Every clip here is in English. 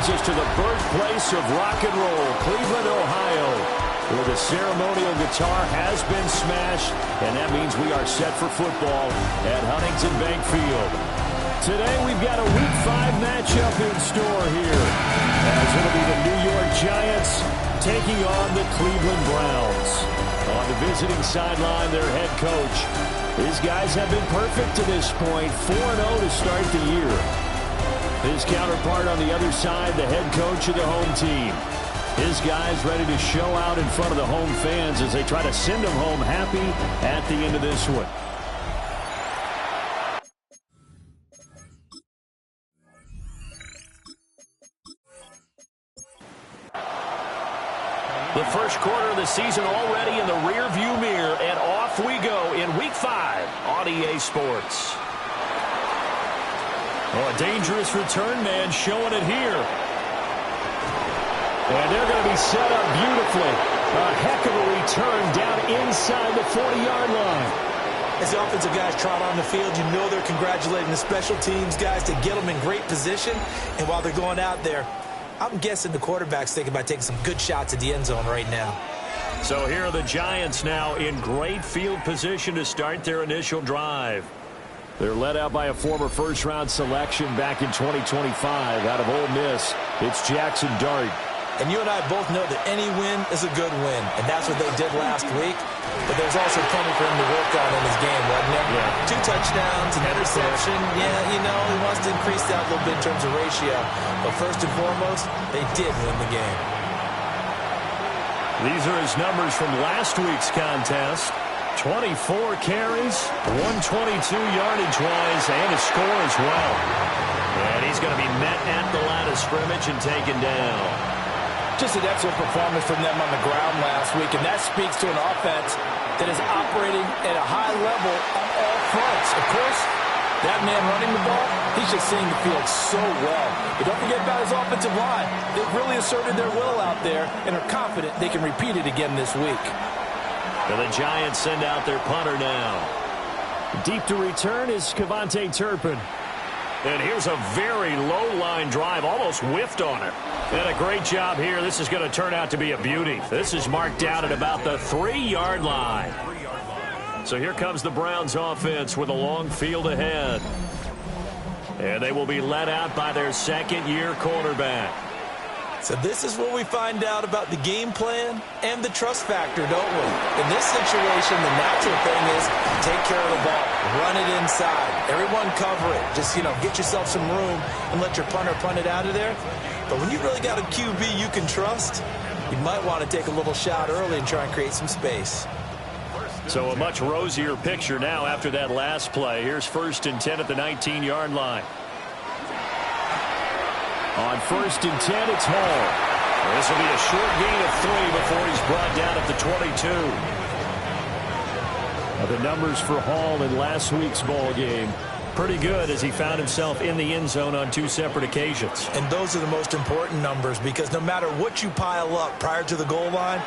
brings us to the birthplace of rock and roll, Cleveland, Ohio, where the ceremonial guitar has been smashed, and that means we are set for football at Huntington Bank Field. Today we've got a Week 5 matchup in store here, as it'll be the New York Giants taking on the Cleveland Browns. On the visiting sideline, their head coach. His guys have been perfect to this point, 4-0 to start the year. His counterpart on the other side, the head coach of the home team. His guys ready to show out in front of the home fans as they try to send them home happy at the end of this one. The first quarter of the season already in the rear-view mirror, and off we go in Week 5 on EA Sports. Oh, a dangerous return man showing it here. And they're going to be set up beautifully. A heck of a return down inside the 40-yard line. As the offensive guys trot on the field, you know they're congratulating the special teams guys to get them in great position. And while they're going out there, I'm guessing the quarterback's thinking about taking some good shots at the end zone right now. So here are the Giants now in great field position to start their initial drive. They're led out by a former first-round selection back in 2025 out of Ole Miss. It's Jackson Dart. And you and I both know that any win is a good win, and that's what they did last week. But there's also plenty for him to work on in his game, wasn't there? Yeah. 2 touchdowns, an interception. Yeah, you know, he wants to increase that a little bit in terms of ratio. But first and foremost, they did win the game. These are his numbers from last week's contest. 24 carries, 122 yardage-wise, and a score as well. And he's going to be met at the line of scrimmage and taken down. Just an excellent performance from them on the ground last week, and that speaks to an offense that is operating at a high level on all fronts. Of course, that man running the ball, he's just seeing the field so well. But don't forget about his offensive line. They've really asserted their will out there and are confident they can repeat it again this week. And the Giants send out their punter now. Deep to return is Kevontae Turpin. And here's a very low-line drive, almost whiffed on it. And a great job here. This is going to turn out to be a beauty. This is marked down at about the 3-yard line. So here comes the Browns offense with a long field ahead. And they will be led out by their second-year quarterback. So this is where we find out about the game plan and the trust factor, don't we? In this situation, the natural thing is take care of the ball, run it inside, everyone cover it. Just, get yourself some room and let your punter punt it out of there. But when you really got a QB you can trust, you might want to take a little shot early and try and create some space. So a much rosier picture now after that last play. Here's 1st and 10 at the 19-yard line. On 1st and 10, it's Hall. This will be a short gain of 3 before he's brought down at the 22. Now the numbers for Hall in last week's ball game, pretty good as he found himself in the end zone on 2 separate occasions. And those are the most important numbers because no matter what you pile up prior to the goal line,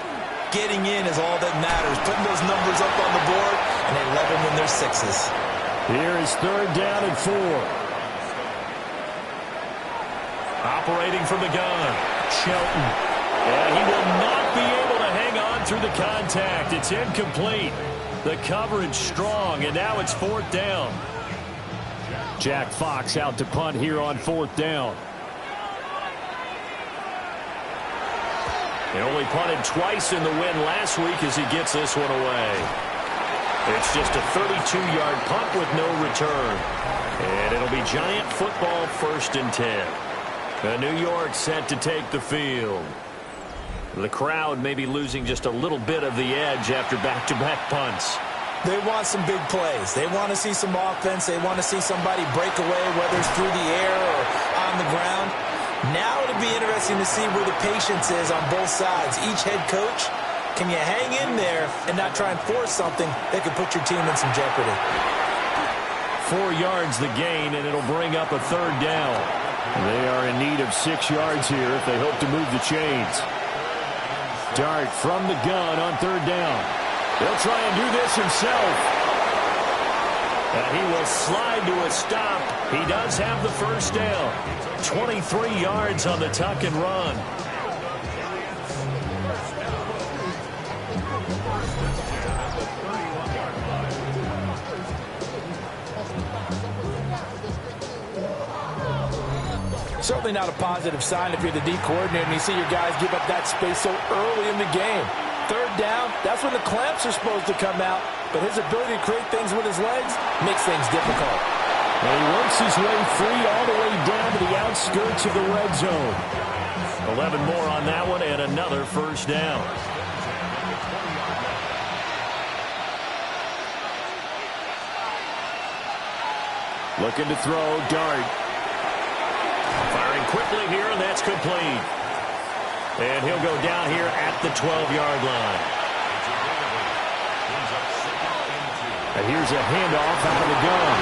getting in is all that matters. Putting those numbers up on the board, and they love them when they're 6s. Here is 3rd down and 4. Operating from the gun, Shelton. And he will not be able to hang on through the contact. It's incomplete. The coverage strong, and now it's 4th down. Jack Fox out to punt here on 4th down. He only punted twice in the win last week as he gets this one away. It's just a 32-yard punt with no return. And it'll be Giant football 1st and 10. New York set to take the field. The crowd may be losing just a little bit of the edge after back-to-back punts. They want some big plays. They want to see some offense. They want to see somebody break away, whether it's through the air or on the ground. Now it'll be interesting to see where the patience is on both sides. Each head coach, can you hang in there and not try and force something that could put your team in some jeopardy? 4 yards the gain, and it'll bring up a 3rd down. They are in need of 6 yards here if they hope to move the chains. Dart from the gun on 3rd down. He'll try and do this himself. And he will slide to a stop He does have the first down. 23 yards on the tuck and run. Certainly not a positive sign if you're the D coordinator and you see your guys give up that space so early in the game. Third down, that's when the clamps are supposed to come out, but his ability to create things with his legs makes things difficult. And he works his way free all the way down to the outskirts of the red zone. 11 more on that one and another first down. Looking to throw, Dart. Firing quickly here, and that's complete. And he'll go down here at the 12-yard line. And here's a handoff out of the gun.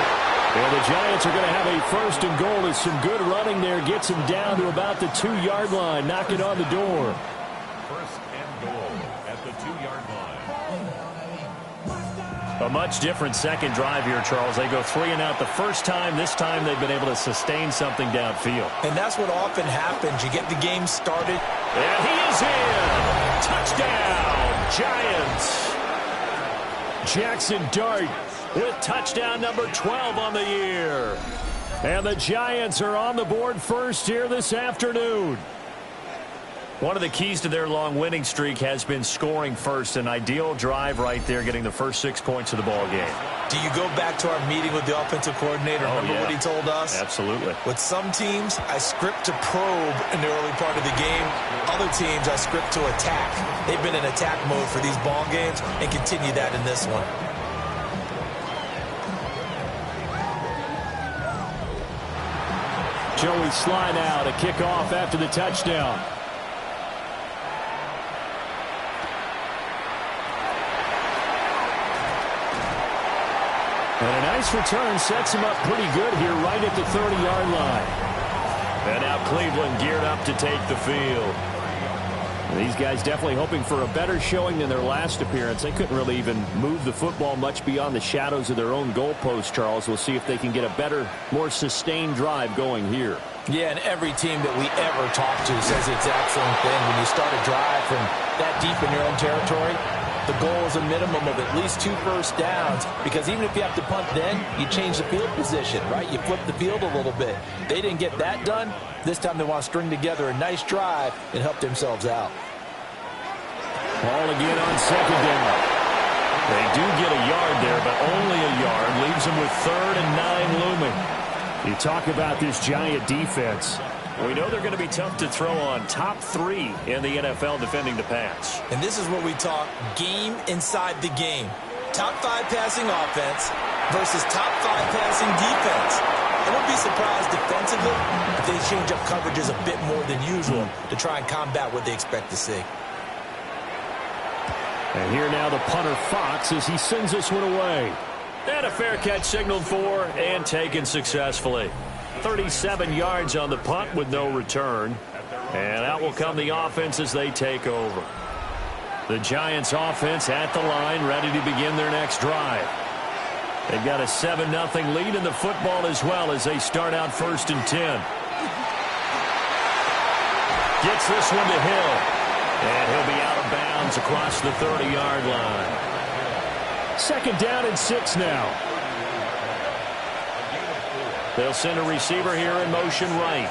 And the Giants are going to have a first and goal as some good running there gets him down to about the 2-yard line, knocking on the door. First and goal at the 2-yard line. A much different second drive here, Charles. They go 3 and out the first time. This time they've been able to sustain something downfield. And that's what often happens. You get the game started. And he is in. Touchdown, Giants. Jackson Dart with touchdown number 12 on the year. And the Giants are on the board first here this afternoon. One of the keys to their long winning streak has been scoring first. An ideal drive right there, getting the first 6 points of the ball game. Do you go back to our meeting with the offensive coordinator? Remember what he told us? Absolutely. With some teams, I script to probe in the early part of the game. Other teams, I script to attack. They've been in attack mode for these ball games and continue that in this one. Joey Sly now to kick off after the touchdown. And a nice return sets him up pretty good here right at the 30-yard line. And now Cleveland geared up to take the field. These guys definitely hoping for a better showing than their last appearance. They couldn't really even move the football much beyond the shadows of their own goalpost, Charles. We'll see if they can get a better, more sustained drive going here. Yeah, and every team that we ever talk to says the exact same thing. When you start a drive from that deep in your own territory, the goal is a minimum of at least 2 first downs, because even if you have to punt then, you change the field position, right? You flip the field a little bit. They didn't get that done. This time they want to string together a nice drive and help themselves out. Ball again on second down. They do get a yard there, but only a yard. Leaves them with 3rd and 9 looming. You talk about this Giant defense. We know they're going to be tough to throw on. Top 3 in the NFL defending the pass. And this is where we talk game inside the game. Top 5 passing offense versus top 5 passing defense. I wouldn't be surprised defensively if they change up coverages a bit more than usual to try and combat what they expect to see. And here now the punter Fox as he sends this one away. And a fair catch signaled for and taken successfully. 37 yards on the punt with no return. And out will come the offense as they take over. The Giants offense at the line, ready to begin their next drive. They've got a 7-0 lead in the football as well as they start out 1st and 10. Gets this one to Hill. And he'll be out of bounds across the 30-yard line. 2nd down and 6 now. They'll send a receiver here in motion right.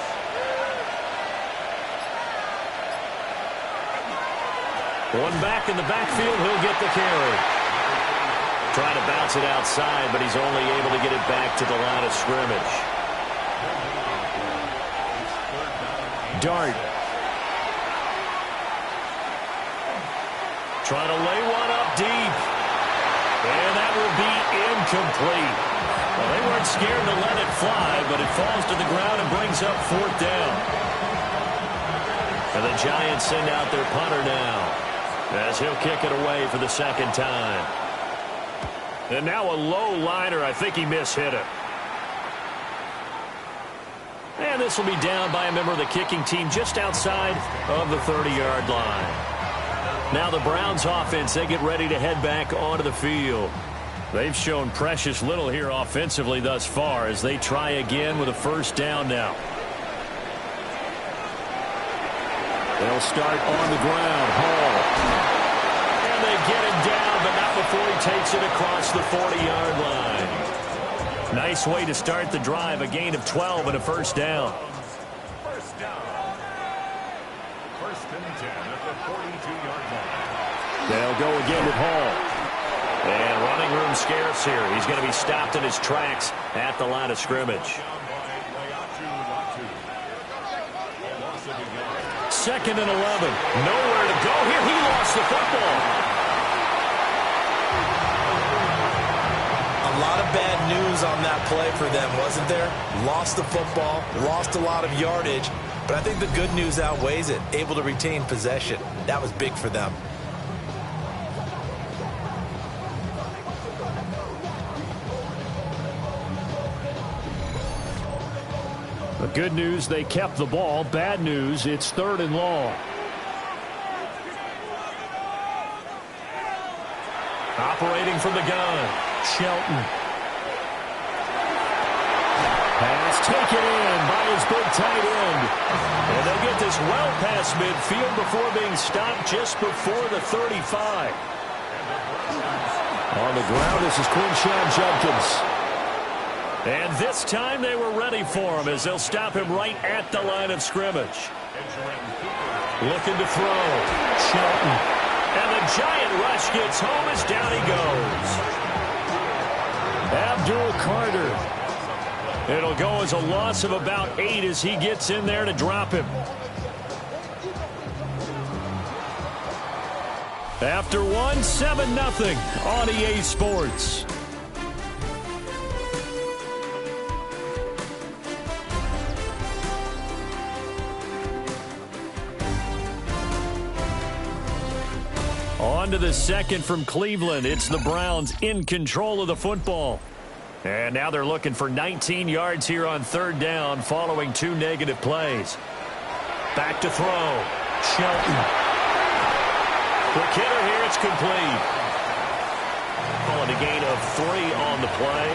One back in the backfield, he'll get the carry. Trying to bounce it outside, but he's only able to get it back to the line of scrimmage. Dart. Trying to lay one up deep. And that will be incomplete. Well, they weren't scared to let it fly, but it falls to the ground and brings up 4th down. And the Giants send out their punter now as he'll kick it away for the 2nd time. And now a low liner. I think he mishit it. And this will be down by a member of the kicking team just outside of the 30-yard line. Now the Browns offense, they get ready to head back onto the field. They've shown precious little here offensively thus far as they try again with a first down now. They'll start on the ground. Hall. And they get him down, but not before he takes it across the 40-yard line. Nice way to start the drive. A gain of 12 and a first down. First down. First and 10 at the 42-yard line. They'll go again with Hall. And running room scarce here. He's going to be stopped in his tracks at the line of scrimmage. Second and 11. Nowhere to go here. He lost the football. A lot of bad news on that play for them, wasn't there? Lost the football, lost a lot of yardage, but I think the good news outweighs it. Able to retain possession. That was big for them. The good news, they kept the ball. Bad news, it's third and long. Operating from the gun, Shelton. Pass taken in by his big tight end. And they'll get this well past midfield before being stopped just before the 35. On the ground, this is Quinshon Judkins. And this time they were ready for him as they'll stop him right at the line of scrimmage. Looking to throw. Shelton. And the giant rush gets home as down he goes. Abdul Carter. It'll go as a loss of about 8 as he gets in there to drop him. After one, 7-0 on EA Sports. On to the second from Cleveland. It's the Browns in control of the football. And now they're looking for 19 yards here on third down following 2 negative plays. Back to throw. Shelton. Quick hitter here. It's complete. Calling a gain of 3 on the play.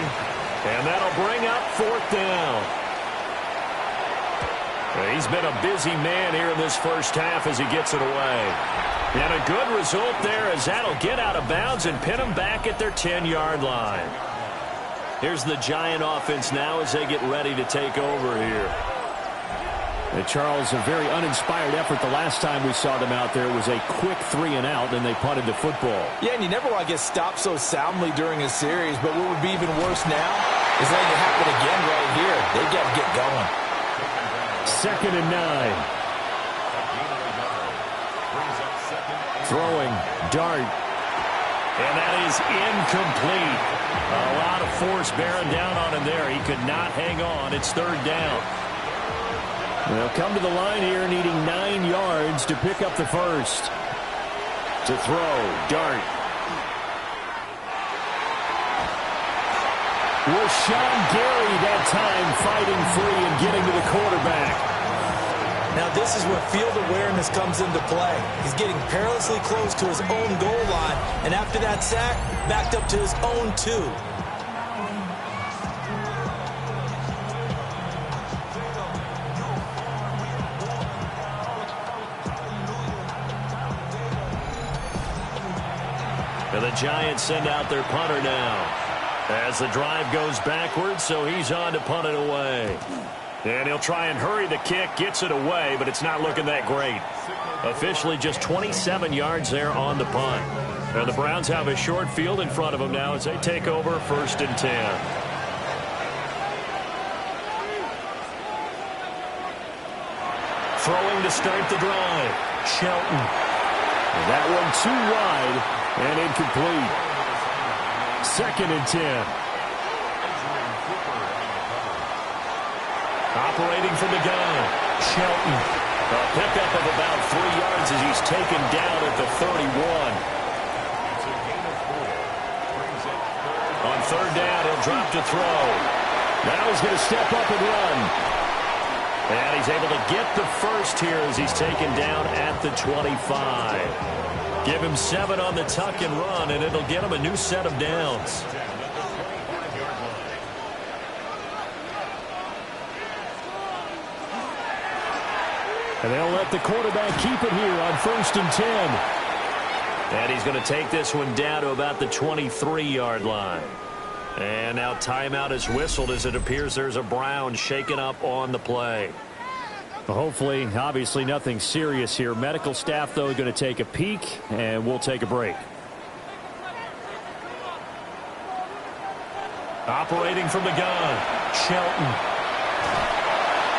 And that'll bring up fourth down. He's been a busy man here in this first half as he gets it away. And a good result there as that'll get out of bounds and pin them back at their 10-yard line. Here's the Giant offense now as they get ready to take over here. And Charles, a very uninspired effort the last time we saw them out there. It was a quick 3 and out, and they punted the football. Yeah, and you never want to get stopped so soundly during a series, but what would be even worse now is letting it happen again right here. They've got to get going. Second and 9. Throwing, dart, and that is incomplete. A lot of force bearing down on him there. He could not hang on. It's third down. They'll come to the line here needing 9 yards to pick up the first. To throw, dart. Rashawn Gary that time fighting free and getting to the quarterback. Now this is where field awareness comes into play. He's getting perilously close to his own goal line, and after that sack, backed up to his own 2. And the Giants send out their punter now as the drive goes backwards, so he's on to punt it away. And he'll try and hurry the kick, gets it away, but it's not looking that great. Officially just 27 yards there on the punt. And the Browns have a short field in front of them now as they take over first and 10. Throwing to start the drive. Shelton. And that one too wide and incomplete. Second and 10. Operating from the gun, Shelton. A pickup of about 3 yards as he's taken down at the 31. On third down, he'll drop to throw. Now he's going to step up and run. And he's able to get the first here as he's taken down at the 25. Give him 7 on the tuck and run, and it'll get him a new set of downs. And they'll let the quarterback keep it here on 1st and 10. And he's going to take this one down to about the 23-yard line. And now timeout is whistled as it appears there's a Brown shaken up on the play. Well, hopefully, obviously nothing serious here. Medical staff, though, going to take a peek, and we'll take a break. Operating from the gun, Shelton.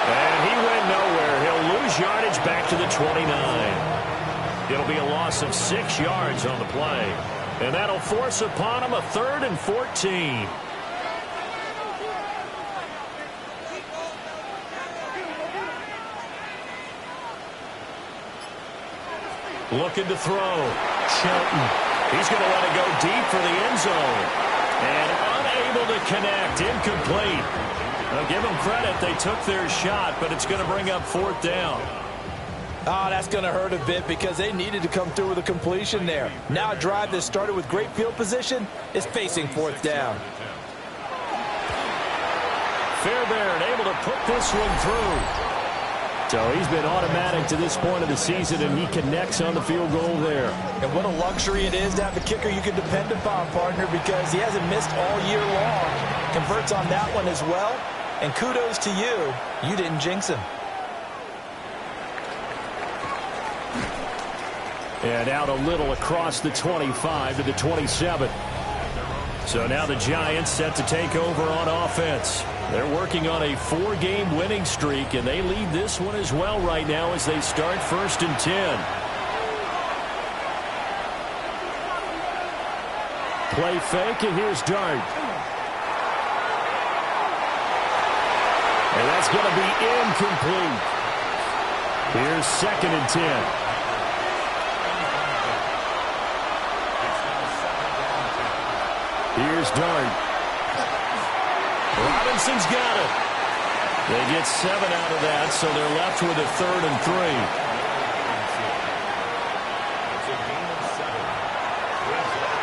And he went nowhere. He'll lose yardage back to the 29. It'll be a loss of 6 yards on the play. And that'll force upon him a 3rd and 14. Looking to throw. Shelton. He's going to let it go deep for the end zone. And unable to connect. Incomplete. Now give them credit. They took their shot, but it's going to bring up 4th down. Oh, that's going to hurt a bit because they needed to come through with a completion there. Now a drive that started with great field position is facing 4th down. Fairbairn able to put this one through. So he's been automatic to this point of the season, and he connects on the field goal there. And what a luxury it is to have a kicker you can depend upon, partner, because he hasn't missed all year long. Converts on that one as well. And kudos to you. You didn't jinx him. And out a little across the 25 to the 27. So now the Giants set to take over on offense. They're working on a 4-game winning streak, and they lead this one as well right now as they start 1st and 10. Play fake, and here's Dart. And that's going to be incomplete. Here's 2nd and 10. Here's Dart. Robinson's got it. They get 7 out of that, so they're left with a 3rd and 3.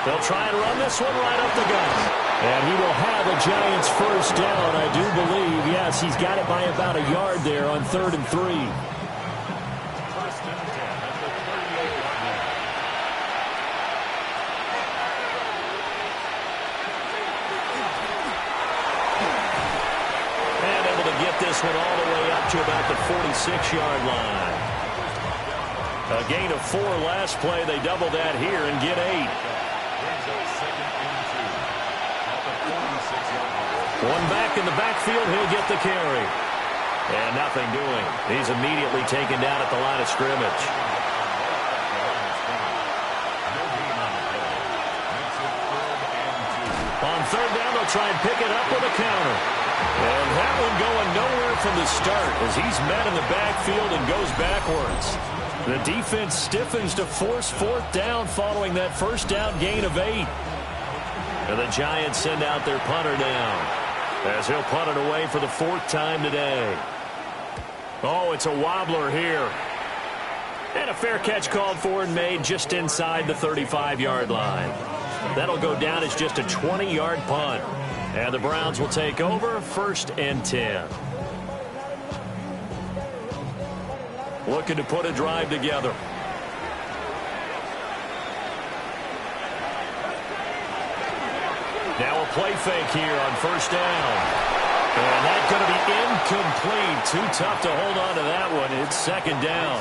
They'll try and run this one right up the gut. And he will have a Giants 1st down, I do believe. Yes, he's got it by about a yard there on 3rd and 3. This one all the way up to about the 46-yard line. A gain of 4 last play. They double that here and get 8. One back in the backfield. He'll get the carry. And nothing doing. He's immediately taken down at the line of scrimmage. On 3rd down, they'll try and pick it up with a counter. And that one going nowhere from the start as he's met in the backfield and goes backwards. The defense stiffens to force 4th down following that 1st down gain of 8. And the Giants send out their punter down as he'll punt it away for the 4th time today. Oh, it's a wobbler here. And a fair catch called for and made just inside the 35-yard line. That'll go down as just a 20-yard punt. And the Browns will take over 1st and 10. Looking to put a drive together. Now a play fake here on 1st down. And that's going to be incomplete. Too tough to hold on to that one. It's 2nd down.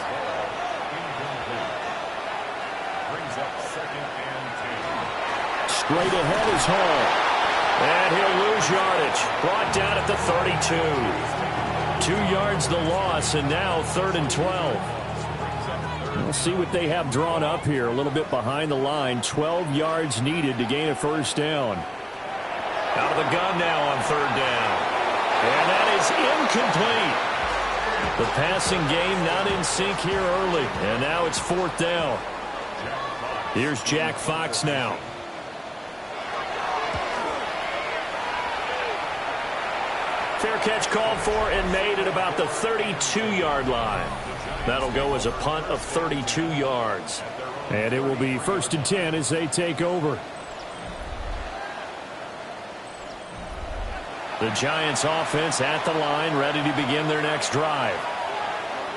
Brings up 2nd and 10. Straight ahead is Hall. And he'll lose yardage. Brought down at the 32. 2 yards the loss, and now 3rd and 12. We'll see what they have drawn up here. A little bit behind the line. 12 yards needed to gain a 1st down. Out of the gun now on 3rd down. And that is incomplete. The passing game not in sync here early. And now it's 4th down. Here's Jack Fox now. Fair catch called for and made at about the 32-yard line. That'll go as a punt of 32 yards. And it will be 1st and 10 as they take over. The Giants offense at the line, ready to begin their next drive.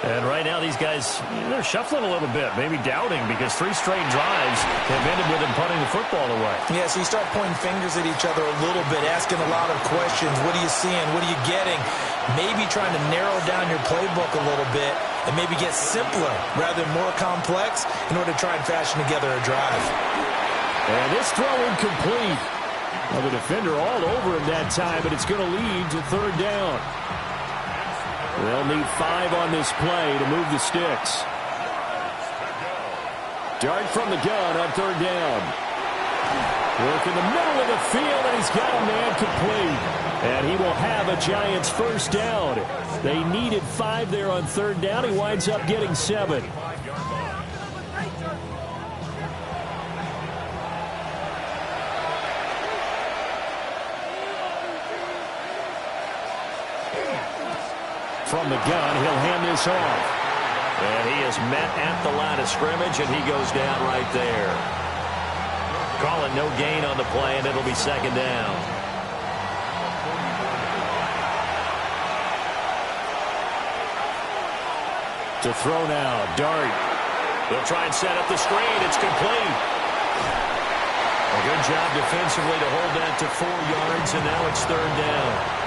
And right now these guys, they're shuffling a little bit, maybe doubting, because 3 straight drives have ended with them punting the football away. Yeah, so you start pointing fingers at each other a little bit, asking a lot of questions. What are you seeing? What are you getting? Maybe trying to narrow down your playbook a little bit and maybe get simpler rather than more complex in order to try and fashion together a drive. And this throw incomplete. Well, the defender all over him that time, but it's going to lead to 3rd down. They'll need 5 on this play to move the sticks. Dart from the gun on 3rd down. Work in the middle of the field, and he's got a man complete. And he will have a Giants 1st down. They needed 5 there on 3rd down. He winds up getting 7. From the gun, he'll hand this off. And he is met at the line of scrimmage, and he goes down right there. Call it no gain on the play, and it'll be 2nd down. To throw now, Dart. They'll try and set up the screen. It's complete. A good job defensively to hold that to 4 yards, and now it's 3rd down.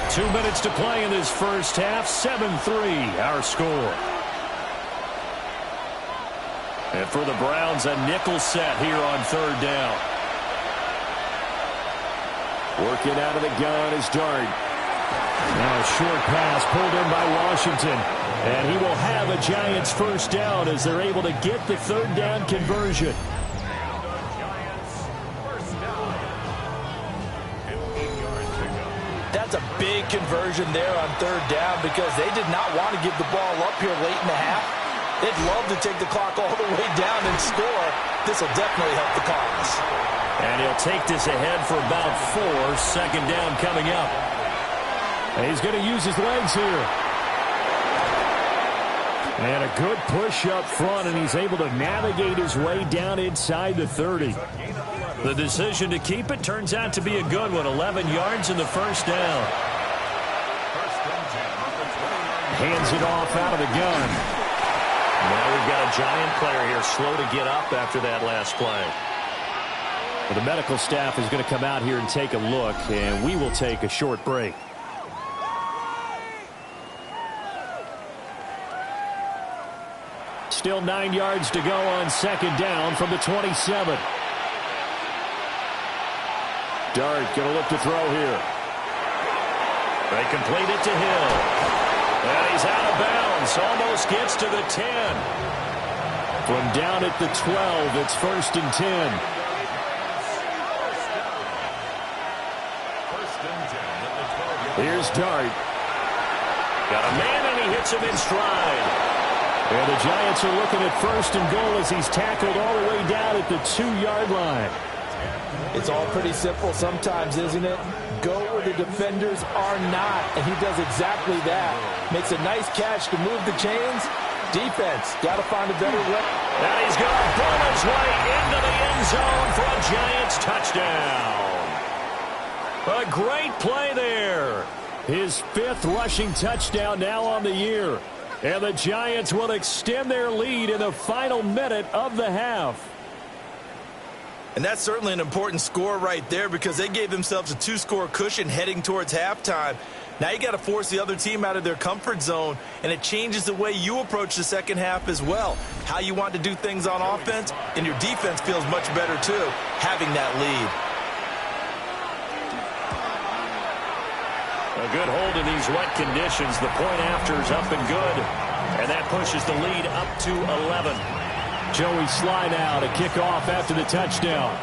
2 minutes to play in this first half. 7-3 our score. And for the Browns, a nickel set here on 3rd down. Working out of the gun is Dart. Now a short pass pulled in by Washington. And he will have a Giants 1st down as they're able to get the 3rd down conversion. That's a big conversion there on 3rd down because they did not want to give the ball up here late in the half. They'd love to take the clock all the way down and score. This will definitely help the cause. And he'll take this ahead for about 4. 2nd down coming up. And he's going to use his legs here. And a good push up front, and he's able to navigate his way down inside the 30. The decision to keep it turns out to be a good one. 11 yards in the 1st down. Hands it off out of the gun. Now we've got a Giant player here slow to get up after that last play. Well, the medical staff is going to come out here and take a look, and we will take a short break. Still 9 yards to go on 2nd down from the 27. Dart going to look to throw here. They complete it to Hill. And he's out of bounds. Almost gets to the 10. From down at the 12, it's 1st and 10. Here's Dart. Got a man, and he hits him in stride. And the Giants are looking at 1st and goal as he's tackled all the way down at the 2-yard line. It's all pretty simple sometimes, isn't it? Go where the defenders are not, and he does exactly that. Makes a nice catch to move the chains. Defense, got to find a better way. And he's going to burn his way into the end zone for a Giants touchdown. A great play there. His 5th rushing touchdown now on the year. And the Giants will extend their lead in the final minute of the half. And that's certainly an important score right there because they gave themselves a 2-score cushion heading towards halftime. Now you got to force the other team out of their comfort zone, and it changes the way you approach the second half as well. How you want to do things on offense, and your defense feels much better too, having that lead. A good hold in these wet conditions. The point after is up and good, and that pushes the lead up to 11. Joey Sly now to kick off after the touchdown.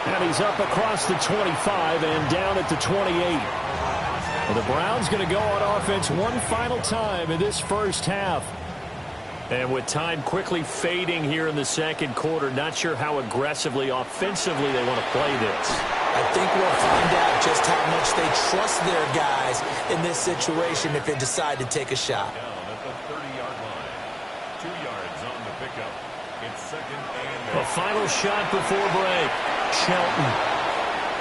And he's up across the 25 and down at the 28. Well, the Browns going to go on offense one final time in this first half. And with time quickly fading here in the second quarter, not sure how aggressively, offensively they want to play this. I think we'll find out just how much they trust their guys in this situation if they decide to take a shot. Down at the 30-yard line. 2 yards on the pickup. It's second and A final shot before break. Shelton.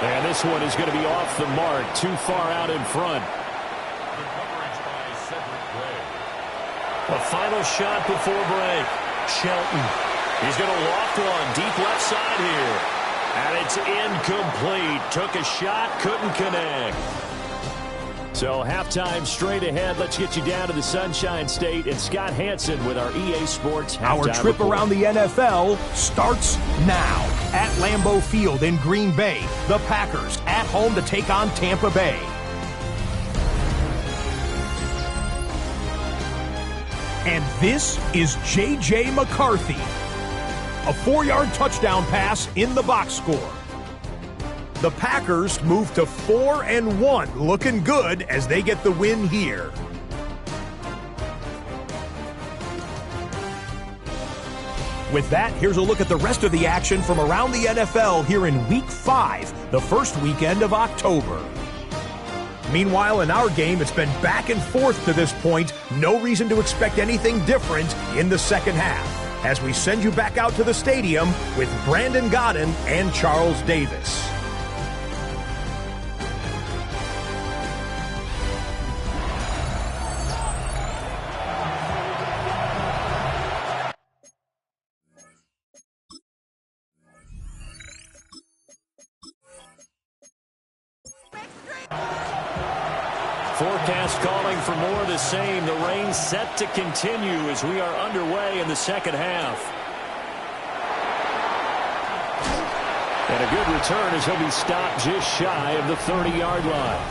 And this one is going to be off the mark, too far out in front. the coverage by Cedric Gray. A final shot before break. Shelton. He's going to loft one deep left side here. And it's incomplete. Took a shot, couldn't connect. So halftime straight ahead. Let's get you down to the Sunshine State and Scott Hansen with our EA Sports halftime Our trip report. around the NFL starts now. At Lambeau Field in Green Bay, the Packers at home to take on Tampa Bay. And this is J.J. McCarthy. A 4-yard touchdown pass in the box score. The Packers move to 4-1, looking good as they get the win here. With that, here's a look at the rest of the action from around the NFL here in Week 5, the first weekend of October. Meanwhile, in our game, it's been back and forth to this point. No reason to expect anything different in the second half, as we send you back out to the stadium with Brandon Godden and Charles Davis. Forecast calling for more of the same. The rain set to continue as we are underway in the second half. And a good return as he'll be stopped just shy of the 30-yard line.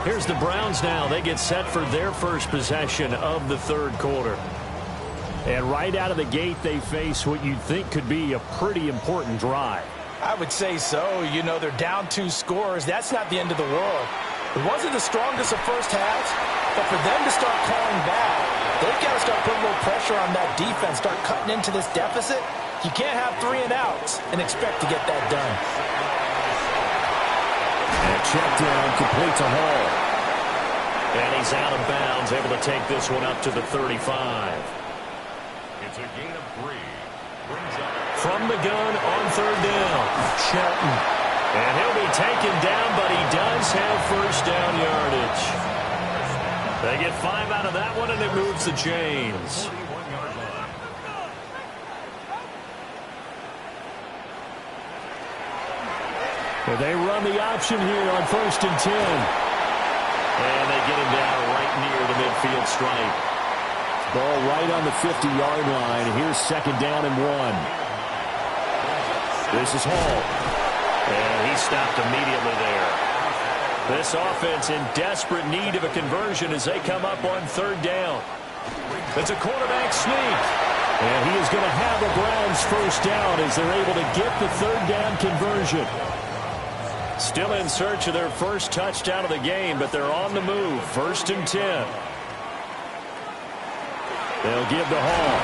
Here's the Browns now. They get set for their first possession of the third quarter. And right out of the gate, they face what you'd think could be a pretty important drive. I would say so. You know, they're down 2 scores. That's not the end of the world. It wasn't the strongest of first halves, but for them to start calling back, they've got to start putting a little pressure on that defense, start cutting into this deficit. You can't have 3 and outs and expect to get that done. And a check down complete to Hall. And he's out of bounds, able to take this one up to the 35. It's a gain of 3. Brings up From the gun on third down, Shelton. And he'll be taken down, but he does have first down yardage. They get 5 out of that one, and it moves the chains. 41-yard line. Well, they run the option here on 1st and 10. And they get him down right near the midfield stripe. Ball right on the 50-yard line. Here's 2nd down and 1. This is Hall. And he stopped immediately there. This offense in desperate need of a conversion as they come up on 3rd down. It's a quarterback sneak. And he is going to have the Browns first down as they're able to get the 3rd down conversion. Still in search of their first touchdown of the game, but they're on the move. 1st and 10. They'll give to Hall.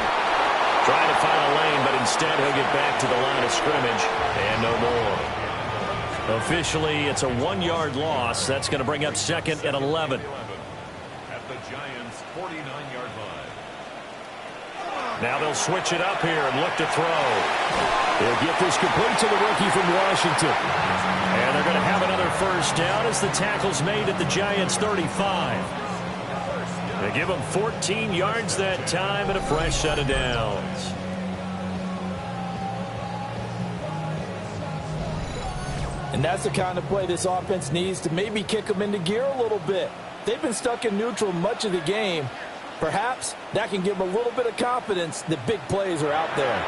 Trying to find a lane, but instead he'll get back to the line of scrimmage and no more. Officially, it's a 1-yard loss. That's going to bring up 2nd and 11. At the Giants' 49-yard line. Now they'll switch it up here and look to throw. They'll get this complete to the rookie from Washington. And they're going to have another first down as the tackle's made at the Giants' 35. They give them 14 yards that time and a fresh set of downs. And that's the kind of play this offense needs to maybe kick them into gear a little bit. They've been stuck in neutral much of the game. Perhaps that can give them a little bit of confidence that big plays are out there.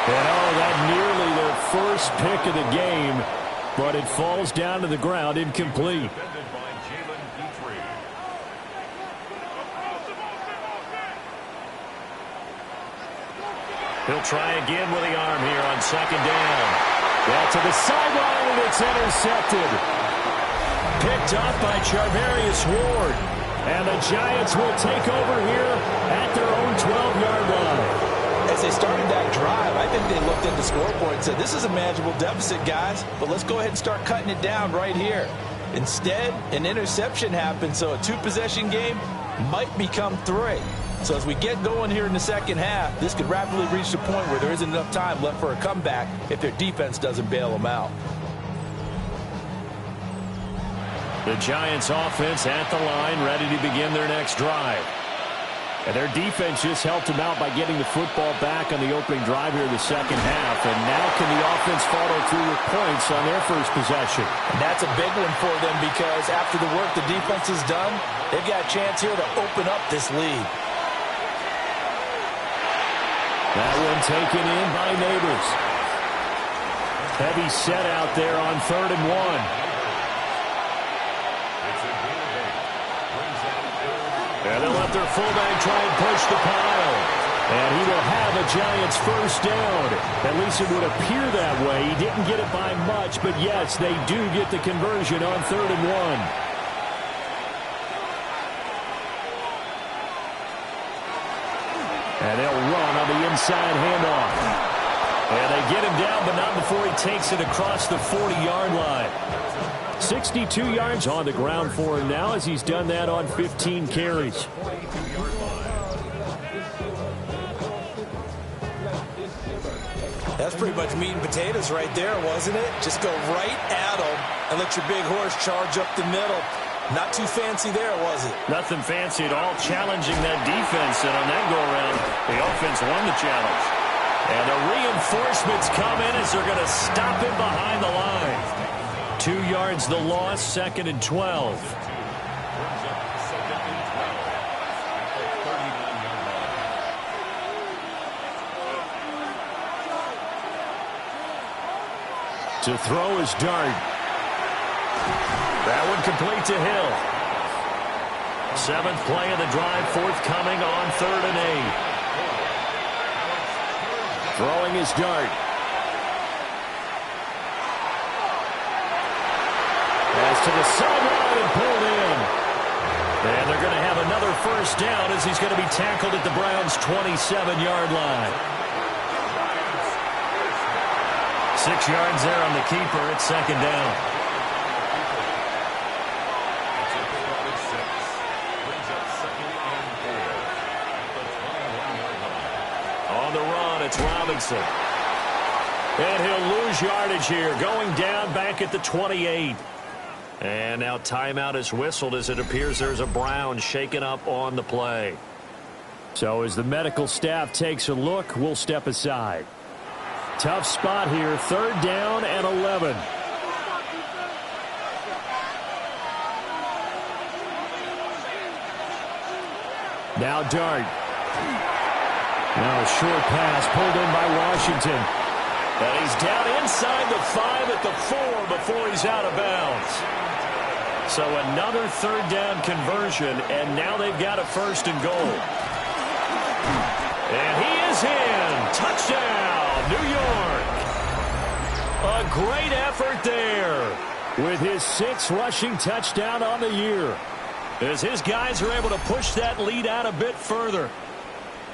And that nearly their first pick of the game, but it falls down to the ground incomplete. Defended by Jalen Petrie. He'll try again with the arm here on 2nd down. Well, to the sideline, and it's intercepted. Picked up by Charvarius Ward. And the Giants will take over here at their own 12-yard line. As they started that drive, I think they looked at the scoreboard and said, this is a manageable deficit, guys, but let's go ahead and start cutting it down right here. Instead, an interception happened, so a two-possession game might become three. So as we get going here in the second half, this could rapidly reach the point where there isn't enough time left for a comeback if their defense doesn't bail them out. The Giants offense at the line, ready to begin their next drive. And their defense just helped them out by getting the football back on the opening drive here in the second half. And now can the offense follow through with points on their first possession? And that's a big one for them because after the work the defense has done, they've got a chance here to open up this lead. That one taken in by Neighbors. Heavy set out there on 3rd and 1. And they'll let their fullback try and push the pile. And he will have a Giants first down. At least it would appear that way. He didn't get it by much, but yes, they do get the conversion on 3rd and 1. And they'll run on the inside handoff. And they get him down, but not before he takes it across the 40-yard line. 62 yards on the ground for him now as he's done that on 15 carries. That's pretty much meat and potatoes right there, wasn't it? Just go right at them and let your big horse charge up the middle. Not too fancy there, was it? Nothing fancy at all, challenging that defense. And on that go-around, the offense won the challenge. And the reinforcements come in as they're going to stop him behind the line. 2 yards the loss, 2nd and 12. To throw is Dart. That one complete to Hill. 7th play of the drive, forthcoming on 3rd and 8. Throwing is Dart. Pass to the sideline and pulled in. And they're going to have another first down as he's going to be tackled at the Browns' 27-yard line. 6 yards there on the keeper at 2nd down. On the run, it's Robinson. And he'll lose yardage here, going down back at the 28. And now timeout is whistled as it appears there's a Brown shaken up on the play. So as the medical staff takes a look, we'll step aside. Tough spot here, 3rd down and 11. Now Dart. Now a short pass pulled in by Washington. And he's down inside the 5 at the 4 before he's out of bounds. So another 3rd down conversion, and now they've got a 1st and goal. And he is in. Touchdown, New York. A great effort there with his 6th rushing touchdown on the year, as his guys are able to push that lead out a bit further.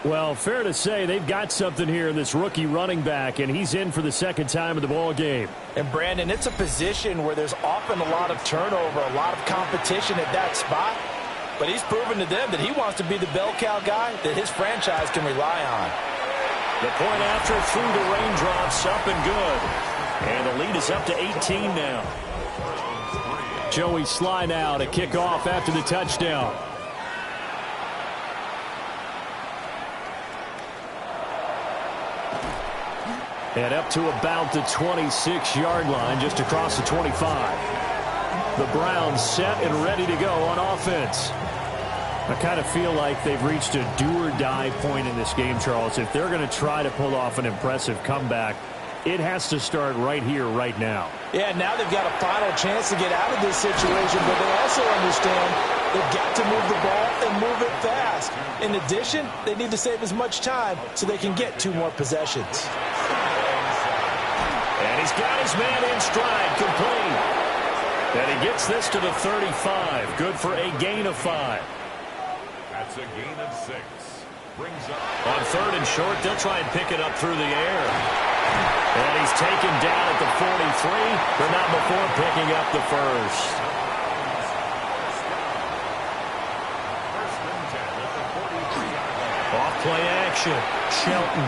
Well, fair to say they've got something here in this rookie running back, and he's in for the 2nd time of the ball game. And, Brandon, it's a position where there's often a lot of turnover, a lot of competition at that spot. But he's proven to them that he wants to be the bell cow guy that his franchise can rely on. The point after through the raindrops, up and good. And the lead is up to 18 now. Joey Sly now to kick off after the touchdown. And up to about the 26-yard line, just across the 25. The Browns set and ready to go on offense. I kind of feel like they've reached a do-or-die point in this game, Charles. If they're going to try to pull off an impressive comeback, it has to start right here, right now. Yeah, now they've got a final chance to get out of this situation, but they also understand they've got to move the ball and move it fast. In addition, they need to save as much time so they can get 2 more possessions. And he's got his man in stride, complete. And he gets this to the 35. Good for a gain of 5. That's a gain of 6. Brings up On 3rd and short, they'll try and pick it up through the air. And he's taken down at the 43, but not before picking up the first. first and 10 at the 43-yard line. Off play action. Shelton.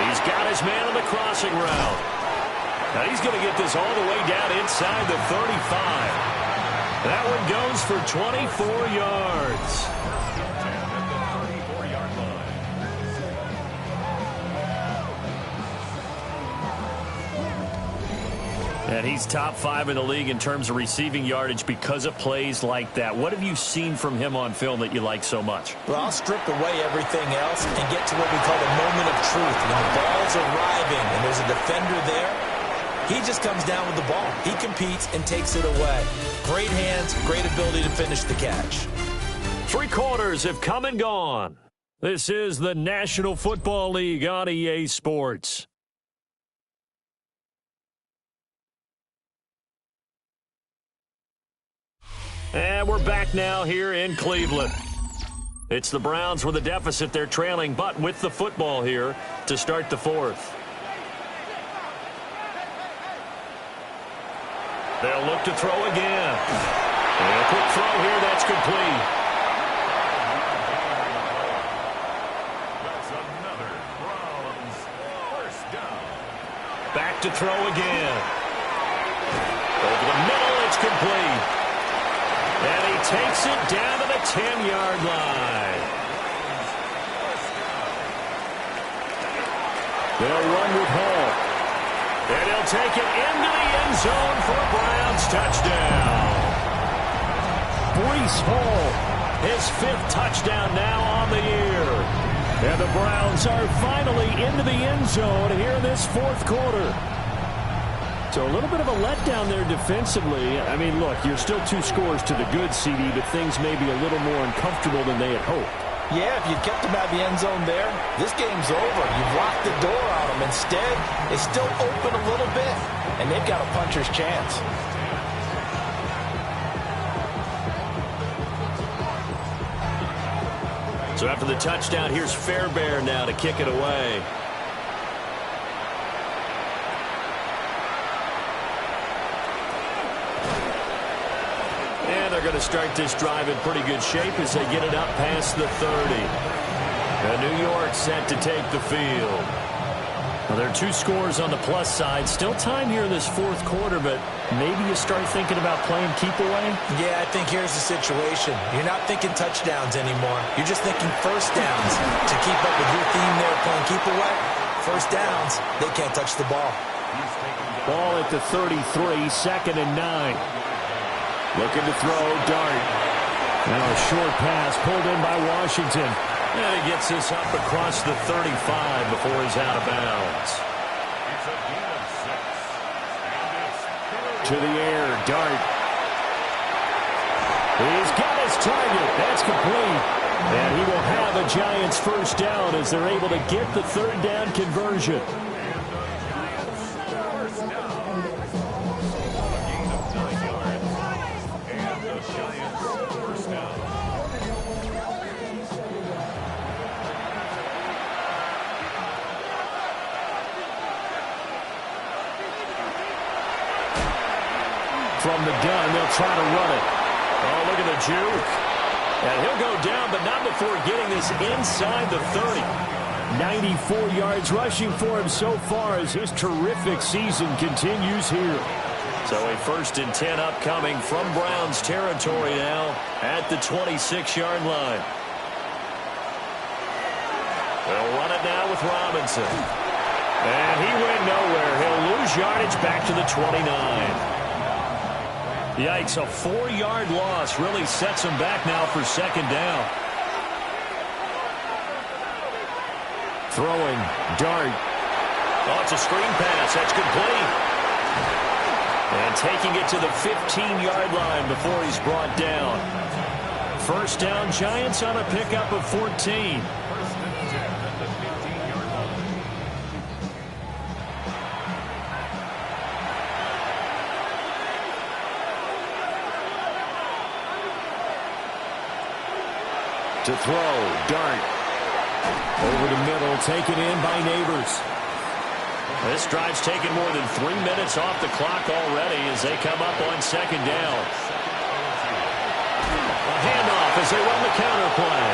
He's got his man on the crossing route. Now he's going to get this all the way down inside the 35. That one goes for 24 yards. And he's top 5 in the league in terms of receiving yardage because of plays like that. What have you seen from him on film that you like so much? Well, I'll strip away everything else and get to what we call the moment of truth. When the ball's arriving and there's a defender there, he just comes down with the ball. He competes and takes it away. Great hands, great ability to finish the catch. 3 quarters have come and gone. This is the National Football League on EA Sports. And we're back now here in Cleveland. It's the Browns with a deficit. They're trailing, but with the football here to start the 4th. They'll look to throw again. And a quick throw here, that's complete. That's another Browns first down. Back to throw again. Over the middle, it's complete. And he takes it down to the 10-yard line. They'll run with Hall. And he'll take it into the end zone for a Browns touchdown. Breece Hall, his 5th touchdown now on the year. And the Browns are finally into the end zone here in this 4th quarter. So a little bit of a letdown there defensively. I mean, look, you're still 2 scores to the good, CD, but things may be a little more uncomfortable than they had hoped. Yeah, if you kept him out of the end zone there, this game's over. You've locked the door on him. Instead, it's still open a little bit, and they've got a puncher's chance. So after the touchdown, here's Fairbairn now to kick it away. And they're going to start this drive in pretty good shape as they get it up past the 30. And New York set to take the field. Well, there are 2 scores on the plus side. Still time here in this 4th quarter, but maybe you start thinking about playing keep away? Yeah, I think here's the situation. You're not thinking touchdowns anymore. You're just thinking first downs. To keep up with your theme there playing keep away, first downs, they can't touch the ball. Ball at the 33, 2nd and 9. Looking to throw, Dart. Now a short pass pulled in by Washington. And he gets this up across the 35 before he's out of bounds. It's a gain of 6. And it's To the air, Dart. He's got his target. That's complete. And he will have a Giants first down as they're able to get the 3rd down conversion. From the gun, they'll try to run it. Oh, look at the juke. And he'll go down, but not before getting this inside the 30. 94 yards rushing for him so far as his terrific season continues here. So a 1st and 10 upcoming from Browns territory now at the 26-yard line. They'll run it now with Robinson. And he went nowhere. He'll lose yardage back to the 29. Yikes, a 4-yard loss really sets him back now for 2nd down. Throwing, Dart. Oh, it's a screen pass. That's complete. And taking it to the 15-yard line before he's brought down. First down, Giants on a pickup of 14. To throw, Dart. Over the middle, taken in by Neighbors. This drive's taken more than 3 minutes off the clock already as they come up on second down. A handoff as they run the counter play.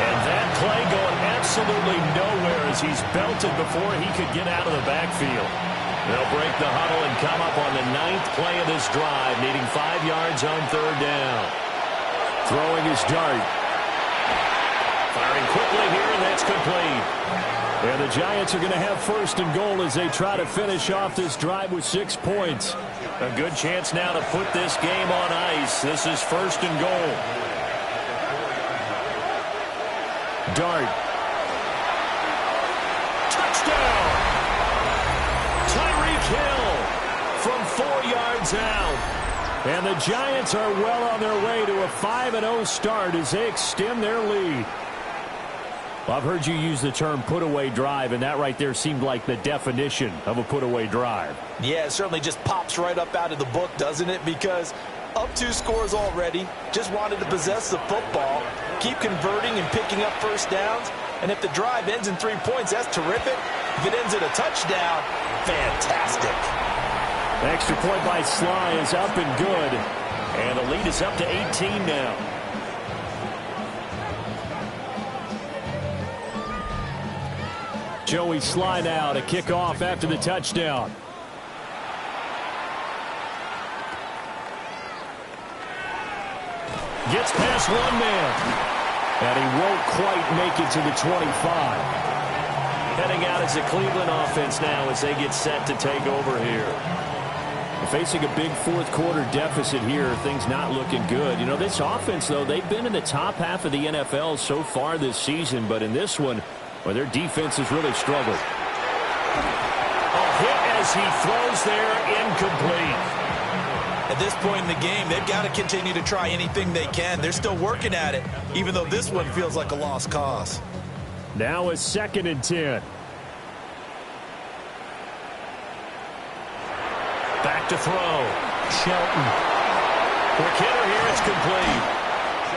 And that play going absolutely nowhere as he's belted before he could get out of the backfield. They'll break the huddle and come up on the 9th play of this drive, needing 5 yards on third down. Throwing his Dart. Firing quickly here, and that's complete. And the Giants are going to have first and goal as they try to finish off this drive with 6 points. A good chance now to put this game on ice. This is first and goal. Dart. Touchdown! Tyreek Hill from 4 yards out. And the Giants are well on their way to a 5-0 start as they extend their lead. Well, I've heard you use the term put-away drive, and that right there seemed like the definition of a put-away drive. Yeah, it certainly just pops right up out of the book, doesn't it? Because up 2 scores already, just wanted to possess the football, keep converting and picking up first downs, and if the drive ends in 3 points, that's terrific. If it ends in a touchdown, fantastic. The extra point by Sly is up and good, and the lead is up to 18 now. Joey Sly now to kick off after the touchdown. Gets past one man. And he won't quite make it to the 25. Heading out as the Cleveland offense now as they get set to take over here. Facing a big fourth-quarter deficit here, things not looking good. You know, this offense, though, they've been in the top half of the NFL so far this season, but in this one, well, their defense has really struggled. A hit as he throws there, incomplete. At this point in the game, they've got to continue to try anything they can. They're still working at it, even though this one feels like a lost cause. Now a 2nd and 10. Back to throw. Shelton. Quick hitter here, it's complete.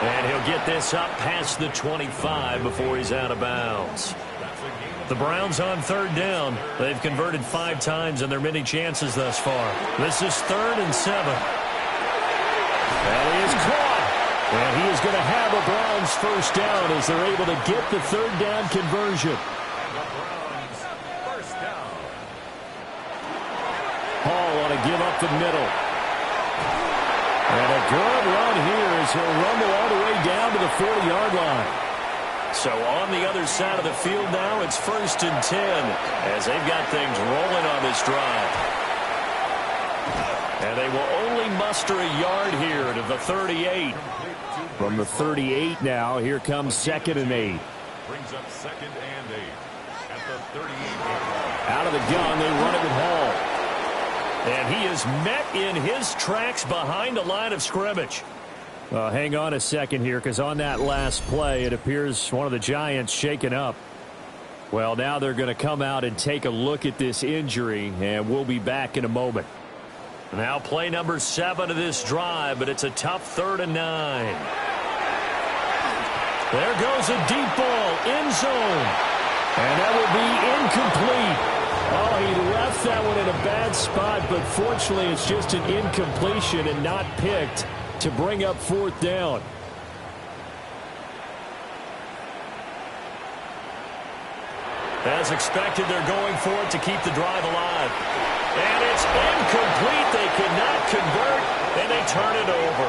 And he'll get this up past the 25 before he's out of bounds. The Browns on third down. They've converted 5 times in their many chances thus far. This is 3rd and 7. And he is caught. And he is going to have a Browns first down as they're able to get the third down conversion. Hall on to give up the middle. And a good run here as he'll rumble all the way down to the 40-yard line. So on the other side of the field now, it's 1st and 10 as they've got things rolling on this drive. And they will only muster a yard here to the 38. From the 38 now, here comes 2nd and 8. Brings up 2nd and 8 at the 38. Out of the gun, they run it with Hall. And he is met in his tracks behind the line of scrimmage. Hang on a second here, because on that last play, it appears one of the Giants shaken up. Well, now they're going to come out and take a look at this injury, and we'll be back in a moment. Now play number 7 of this drive, but it's a tough 3rd and 9. There goes a deep ball, end zone. And that will be incomplete. Oh, he left that one in a bad spot, but fortunately it's just an incompletion and not picked to bring up 4th down. As expected, they're going for it to keep the drive alive. And it's incomplete. They could not convert, and they turn it over.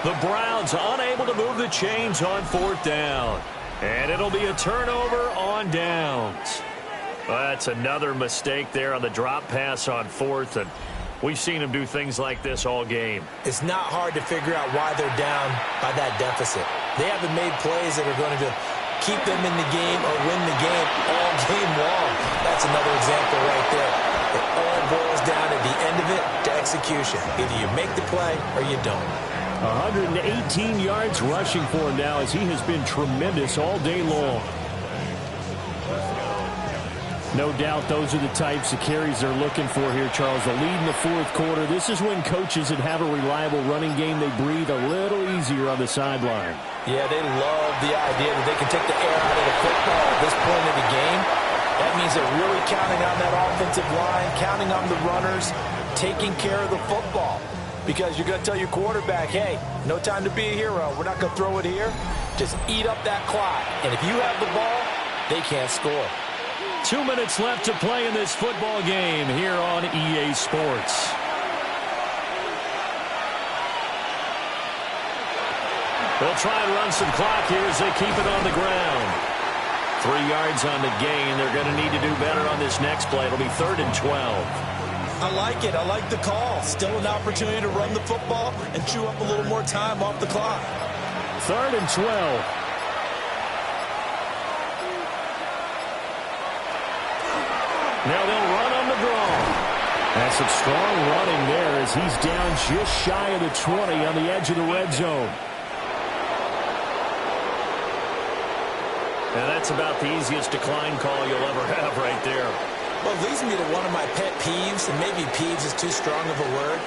The Browns unable to move the chains on 4th down. And it'll be a turnover on downs. Well, that's another mistake there on the drop pass on 4th, and we've seen them do things like this all game. It's not hard to figure out why they're down by that deficit. They haven't made plays that are going to keep them in the game or win the game all game long. That's another example right there. It all boils down at the end of it to execution. Either you make the play or you don't. 118 yards rushing for him now as he has been tremendous all day long. No doubt those are the types of carries they're looking for here, Charles. The lead in the fourth quarter. This is when coaches that have a reliable running game, they breathe a little easier on the sideline. Yeah, they love the idea that they can take the air out of the football at this point of the game. That means they're really counting on that offensive line, counting on the runners, taking care of the football. Because you're going to tell your quarterback, hey, no time to be a hero. We're not going to throw it here. Just eat up that clock. And if you have the ball, they can't score. 2 minutes left to play in this football game here on EA Sports. They'll try and run some clock here as they keep it on the ground. 3 yards on the gain. They're going to need to do better on this next play. It'll be 3rd and 12. I like it. I like the call. Still an opportunity to run the football and chew up a little more time off the clock. 3rd and 12. Now they'll run on the draw. That's some strong running there as he's down just shy of the 20 on the edge of the red zone. And that's about the easiest decline call you'll ever have right there. Well, it leads me to one of my pet peeves, and maybe peeves is too strong of a word,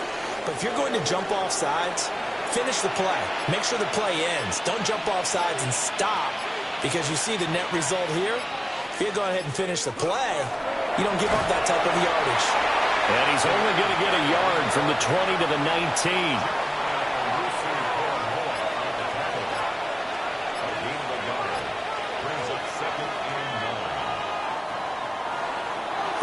but if you're going to jump off sides, finish the play. Make sure the play ends. Don't jump off sides and stop, because you see the net result here. If you go ahead and finish the play, you don't give up that type of yardage. And he's only going to get a yard from the 20 to the 19.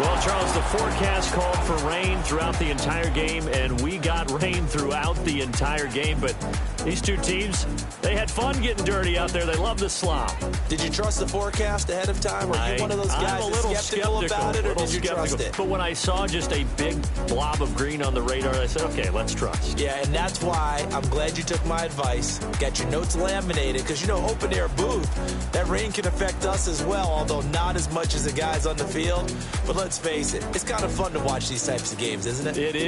Well, Charles, the forecast called for rain throughout the entire game, and we got rain throughout the entire game. But these two teams, they had fun getting dirty out there. They love the slop. Did you trust the forecast ahead of time? Or are you one of those guys I'm a little skeptical about it, or did you trust it? But when I saw just a big blob of green on the radar, I said, okay, let's trust. Yeah, and that's why I'm glad you took my advice. Got your notes laminated, because, you know, open-air booth, that rain can affect us as well, although not as much as the guys on the field. But let's face it, it's kind of fun to watch these types of games, isn't it? It is.